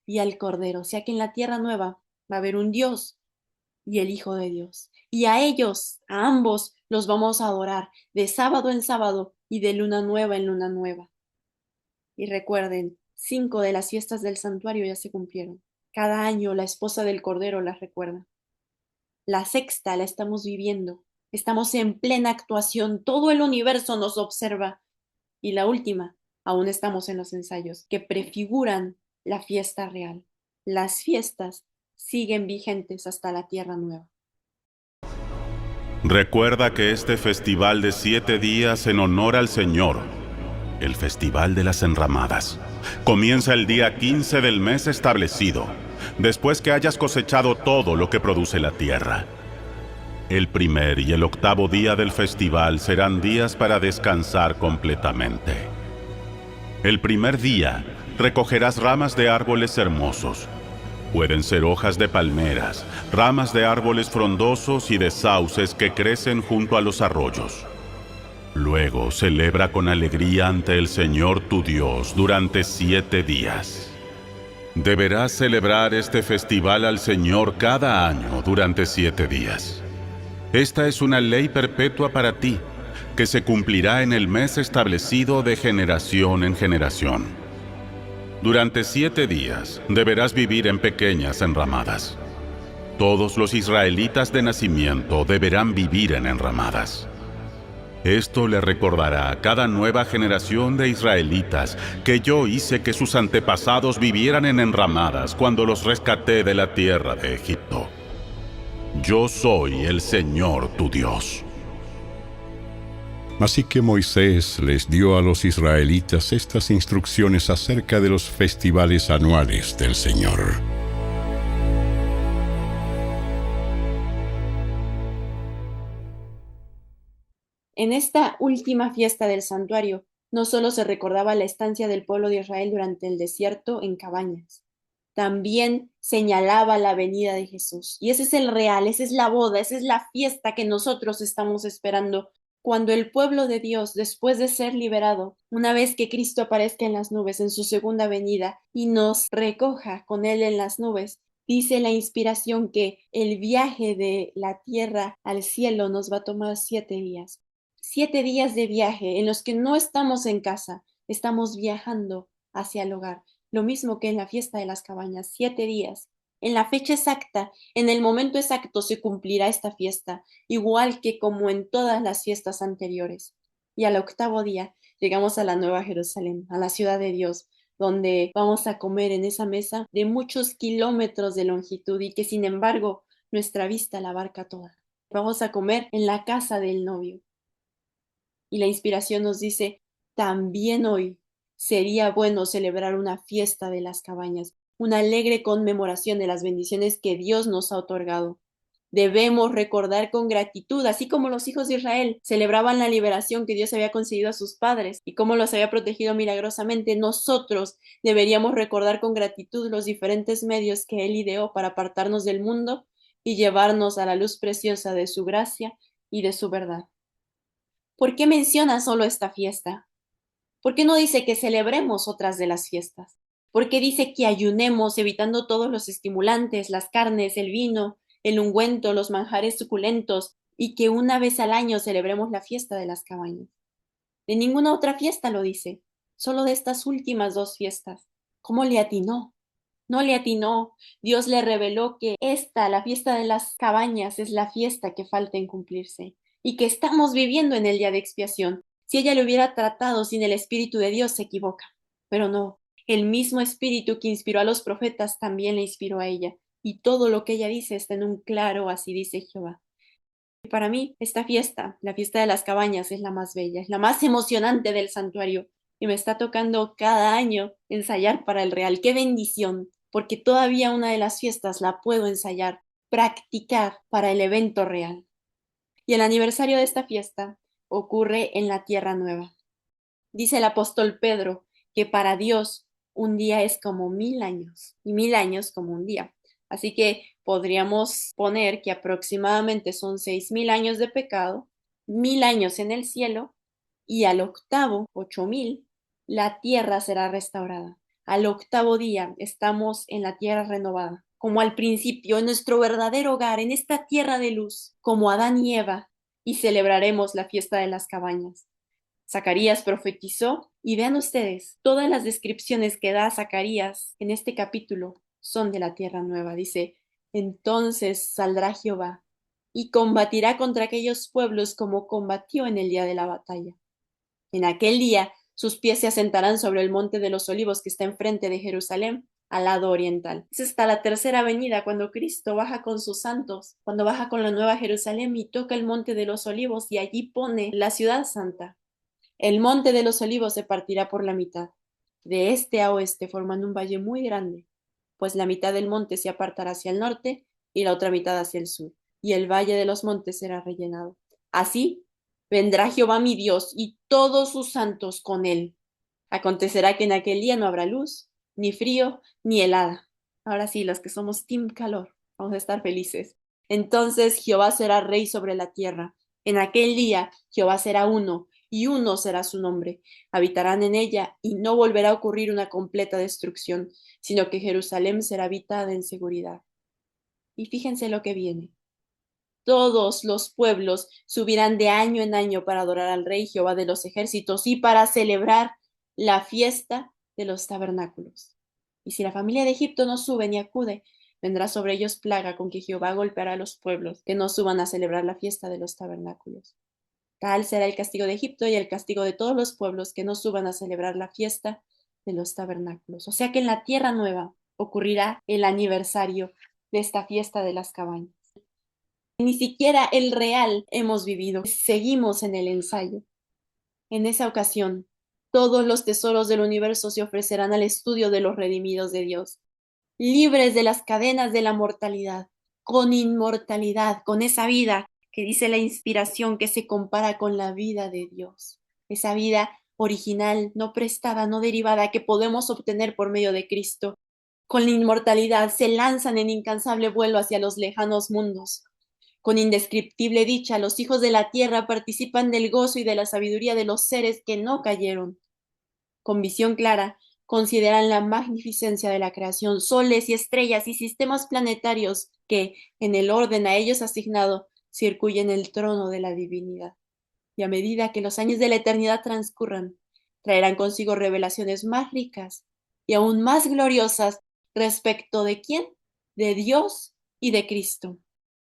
y al Cordero. O sea que en la tierra nueva va a haber un Dios y el Hijo de Dios. Y a ellos, a ambos, los vamos a adorar de sábado en sábado y de luna nueva en luna nueva. Y recuerden, 5 de las fiestas del santuario ya se cumplieron. Cada año la esposa del Cordero las recuerda. La sexta la estamos viviendo. Estamos en plena actuación. Todo el universo nos observa. Y la última, aún estamos en los ensayos, que prefiguran la fiesta real. Las fiestas siguen vigentes hasta la Tierra Nueva. Recuerda que este festival de 7 días en honor al Señor, el Festival de las Enramadas, comienza el día 15 del mes establecido, después que hayas cosechado todo lo que produce la tierra. El primer y el octavo día del festival serán días para descansar completamente. El primer día recogerás ramas de árboles hermosos. Pueden ser hojas de palmeras, ramas de árboles frondosos y de sauces que crecen junto a los arroyos. Luego celebra con alegría ante el Señor tu Dios durante 7 días. Deberás celebrar este festival al Señor cada año durante 7 días. Esta es una ley perpetua para ti, que se cumplirá en el mes establecido de generación en generación. Durante 7 días deberás vivir en pequeñas enramadas. Todos los israelitas de nacimiento deberán vivir en enramadas. Esto le recordará a cada nueva generación de israelitas que yo hice que sus antepasados vivieran en enramadas cuando los rescaté de la tierra de Egipto. Yo soy el Señor tu Dios. Así que Moisés les dio a los israelitas estas instrucciones acerca de los festivales anuales del Señor. En esta última fiesta del santuario, no solo se recordaba la estancia del pueblo de Israel durante el desierto en cabañas, también señalaba la venida de Jesús. Y ese es el real, esa es la boda, esa es la fiesta que nosotros estamos esperando. Cuando el pueblo de Dios, después de ser liberado, una vez que Cristo aparezca en las nubes en su segunda venida y nos recoja con Él en las nubes, dice la inspiración que el viaje de la tierra al cielo nos va a tomar 7 días. 7 días de viaje en los que no estamos en casa, estamos viajando hacia el hogar. Lo mismo que en la fiesta de las cabañas, 7 días. En la fecha exacta, en el momento exacto se cumplirá esta fiesta, igual que como en todas las fiestas anteriores. Y al octavo día llegamos a la Nueva Jerusalén, a la ciudad de Dios, donde vamos a comer en esa mesa de muchos kilómetros de longitud y que sin embargo nuestra vista la abarca toda. Vamos a comer en la casa del novio. Y la inspiración nos dice, también hoy sería bueno celebrar una fiesta de las cabañas, una alegre conmemoración de las bendiciones que Dios nos ha otorgado. Debemos recordar con gratitud, así como los hijos de Israel celebraban la liberación que Dios había concedido a sus padres y cómo los había protegido milagrosamente, nosotros deberíamos recordar con gratitud los diferentes medios que Él ideó para apartarnos del mundo y llevarnos a la luz preciosa de su gracia y de su verdad. ¿Por qué menciona solo esta fiesta? ¿Por qué no dice que celebremos otras de las fiestas? ¿Por qué dice que ayunemos evitando todos los estimulantes, las carnes, el vino, el ungüento, los manjares suculentos y que una vez al año celebremos la fiesta de las cabañas? De ninguna otra fiesta lo dice, solo de estas últimas 2 fiestas. ¿Cómo le atinó? No le atinó. Dios le reveló que esta, la fiesta de las cabañas, es la fiesta que falta en cumplirse y que estamos viviendo en el día de expiación. Si ella le hubiera tratado sin el Espíritu de Dios, se equivoca. Pero no, el mismo Espíritu que inspiró a los profetas también le inspiró a ella. Y todo lo que ella dice está en un claro, así dice Jehová. Y para mí, esta fiesta, la fiesta de las cabañas, es la más bella, es la más emocionante del santuario. Y me está tocando cada año ensayar para el real. ¡Qué bendición! Porque todavía una de las fiestas la puedo ensayar, practicar para el evento real. Y el aniversario de esta fiesta ocurre en la Tierra Nueva. Dice el apóstol Pedro que para Dios un día es como 1000 años y 1000 años como un día. Así que podríamos poner que aproximadamente son 6000 años de pecado, 1000 años en el cielo y al octavo, 8000, La tierra será restaurada. Al octavo día estamos en la tierra renovada, como al principio, en nuestro verdadero hogar, en esta tierra de luz, como Adán y Eva, y celebraremos la fiesta de las cabañas. Zacarías profetizó, y vean ustedes, todas las descripciones que da Zacarías en este capítulo son de la tierra nueva. Dice, entonces saldrá Jehová y combatirá contra aquellos pueblos como combatió en el día de la batalla. En aquel día sus pies se asentarán sobre el monte de los olivos que está enfrente de Jerusalén, al lado oriental. Es hasta la tercera venida cuando Cristo baja con sus santos, cuando baja con la nueva Jerusalén y toca el monte de los olivos y allí pone la ciudad santa. El monte de los olivos se partirá por la mitad, de este a oeste, formando un valle muy grande, pues la mitad del monte se apartará hacia el norte y la otra mitad hacia el sur, y el valle de los montes será rellenado. Así vendrá Jehová mi Dios y todos sus santos con él. Acontecerá que en aquel día no habrá luz, ni frío, ni helada. Ahora sí, los que somos team calor, vamos a estar felices. Entonces Jehová será rey sobre la tierra. En aquel día Jehová será uno, y uno será su nombre. Habitarán en ella, y no volverá a ocurrir una completa destrucción, sino que Jerusalén será habitada en seguridad. Y fíjense lo que viene. Todos los pueblos subirán de año en año para adorar al Rey Jehová de los ejércitos y para celebrar la fiesta de los tabernáculos. Y si la familia de Egipto no sube ni acude, vendrá sobre ellos plaga con que Jehová golpeará a los pueblos que no suban a celebrar la fiesta de los tabernáculos. Tal será el castigo de Egipto y el castigo de todos los pueblos que no suban a celebrar la fiesta de los tabernáculos. O sea que en la tierra nueva ocurrirá el aniversario de esta fiesta de las cabañas. Ni siquiera el real hemos vivido, seguimos en el ensayo. En esa ocasión, todos los tesoros del universo se ofrecerán al estudio de los redimidos de Dios, libres de las cadenas de la mortalidad, con inmortalidad, con esa vida que dice la inspiración que se compara con la vida de Dios, esa vida original, no prestada, no derivada, que podemos obtener por medio de Cristo. Con la inmortalidad se lanzan en incansable vuelo hacia los lejanos mundos. Con indescriptible dicha, los hijos de la tierra participan del gozo y de la sabiduría de los seres que no cayeron. Con visión clara, consideran la magnificencia de la creación, soles y estrellas y sistemas planetarios que, en el orden a ellos asignado, circuyen el trono de la divinidad. Y a medida que los años de la eternidad transcurran, traerán consigo revelaciones más ricas y aún más gloriosas respecto de quién, de Dios y de Cristo.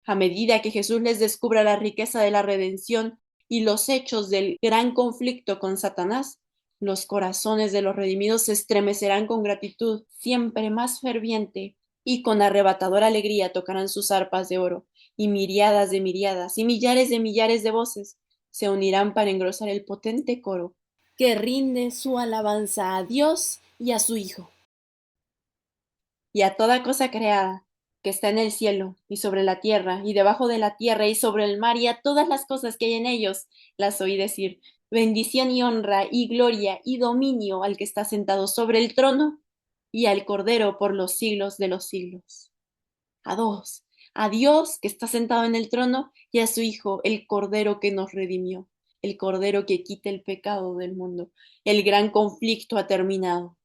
A medida que Jesús les descubra la riqueza de la redención y los hechos del gran conflicto con Satanás, los corazones de los redimidos se estremecerán con gratitud siempre más ferviente y con arrebatadora alegría tocarán sus arpas de oro, y miriadas de miriadas y millares de voces se unirán para engrosar el potente coro que rinde su alabanza a Dios y a su Hijo. Y a toda cosa creada que está en el cielo y sobre la tierra y debajo de la tierra y sobre el mar y a todas las cosas que hay en ellos, las oí decir, bendición y honra y gloria y dominio al que está sentado sobre el trono y al Cordero por los siglos de los siglos. A Dios que está sentado en el trono y a su Hijo, el Cordero que nos redimió, el Cordero que quita el pecado del mundo. El gran conflicto ha terminado.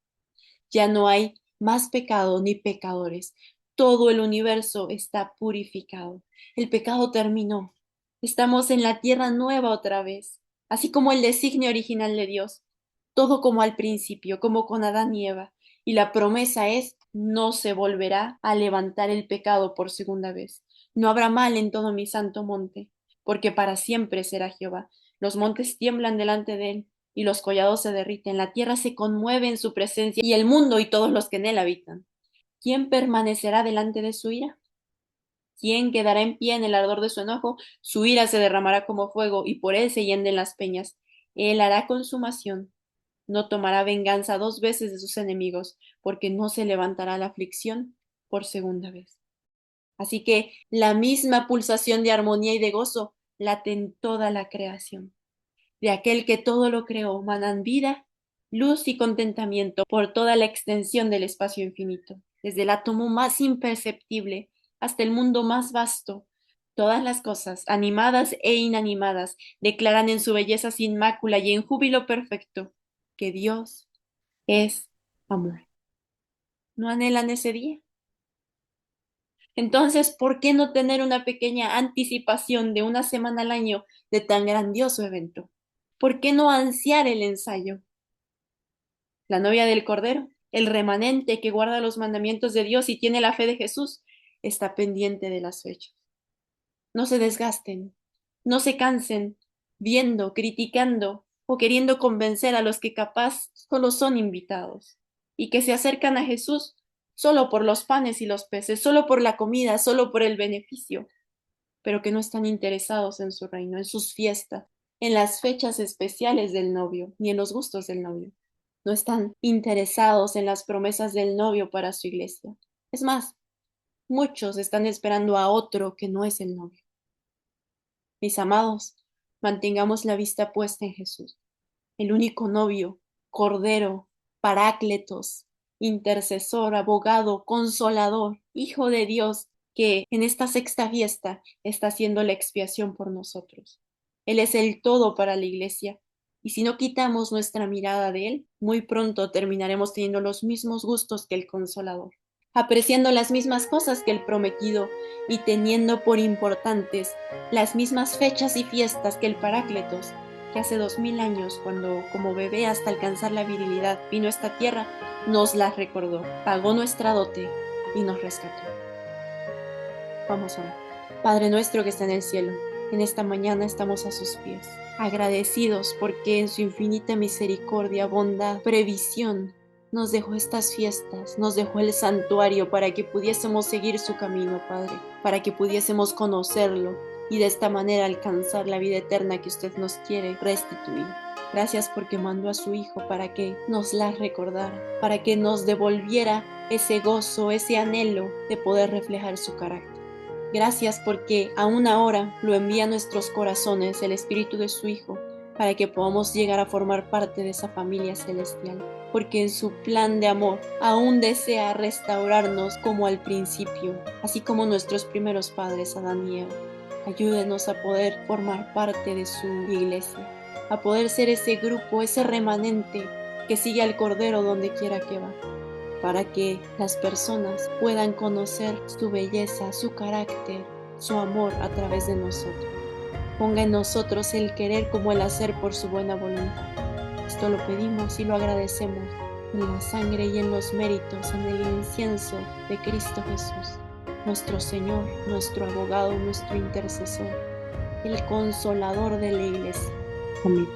Ya no hay más pecado ni pecadores. Todo el universo está purificado. El pecado terminó. Estamos en la tierra nueva otra vez, así como el designio original de Dios. Todo como al principio, como con Adán y Eva. Y la promesa es, no se volverá a levantar el pecado por segunda vez. No habrá mal en todo mi santo monte, porque para siempre será Jehová. Los montes tiemblan delante de él y los collados se derriten, la tierra se conmueve en su presencia y el mundo y todos los que en él habitan. ¿Quién permanecerá delante de su ira? ¿Quién quedará en pie en el ardor de su enojo? Su ira se derramará como fuego y por él se hienden las peñas. Él hará consumación. No tomará venganza dos veces de sus enemigos, porque no se levantará la aflicción por segunda vez. Así que la misma pulsación de armonía y de gozo late en toda la creación. De aquel que todo lo creó manan vida, luz y contentamiento por toda la extensión del espacio infinito, desde el átomo más imperceptible hasta el mundo más vasto. Todas las cosas, animadas e inanimadas, declaran en su belleza sin mácula y en júbilo perfecto que Dios es amor. ¿No anhelan ese día? Entonces, ¿por qué no tener una pequeña anticipación de una semana al año de tan grandioso evento? ¿Por qué no ansiar el ensayo? La novia del Cordero, el remanente que guarda los mandamientos de Dios y tiene la fe de Jesús, está pendiente de las fechas. No se desgasten, no se cansen viendo, criticando o queriendo convencer a los que capaz solo son invitados y que se acercan a Jesús solo por los panes y los peces, solo por la comida, solo por el beneficio, pero que no están interesados en su reino, en sus fiestas, en las fechas especiales del novio, ni en los gustos del novio. No están interesados en las promesas del novio para su iglesia. Es más, muchos están esperando a otro que no es el novio. Mis amados, mantengamos la vista puesta en Jesús, el único novio, Cordero, Parácletos, intercesor, abogado, consolador, Hijo de Dios, que en esta sexta fiesta está haciendo la expiación por nosotros. Él es el todo para la iglesia, y si no quitamos nuestra mirada de Él, muy pronto terminaremos teniendo los mismos gustos que el Consolador, apreciando las mismas cosas que el Prometido y teniendo por importantes las mismas fechas y fiestas que el Parácletos, que hace 2000 años, cuando como bebé hasta alcanzar la virilidad vino a esta tierra, nos las recordó, pagó nuestra dote y nos rescató. Vamos a orar. Padre nuestro que está en el cielo, en esta mañana estamos a sus pies, agradecidos porque en su infinita misericordia, bondad, previsión, nos dejó estas fiestas, nos dejó el santuario para que pudiésemos seguir su camino, Padre, para que pudiésemos conocerlo y de esta manera alcanzar la vida eterna que usted nos quiere restituir. Gracias porque mandó a su Hijo para que nos la recordara, para que nos devolviera ese gozo, ese anhelo de poder reflejar su carácter. Gracias porque aún ahora lo envía a nuestros corazones el Espíritu de su Hijo para que podamos llegar a formar parte de esa familia celestial, porque en su plan de amor aún desea restaurarnos como al principio, así como nuestros primeros padres, Adán y Eva. Ayúdenos a poder formar parte de su iglesia, a poder ser ese grupo, ese remanente que sigue al Cordero donde quiera que va, para que las personas puedan conocer su belleza, su carácter, su amor a través de nosotros. Ponga en nosotros el querer como el hacer por su buena voluntad. Esto lo pedimos y lo agradecemos en la sangre y en los méritos, en el incienso de Cristo Jesús, nuestro Señor, nuestro abogado, nuestro intercesor, el consolador de la iglesia. Amén.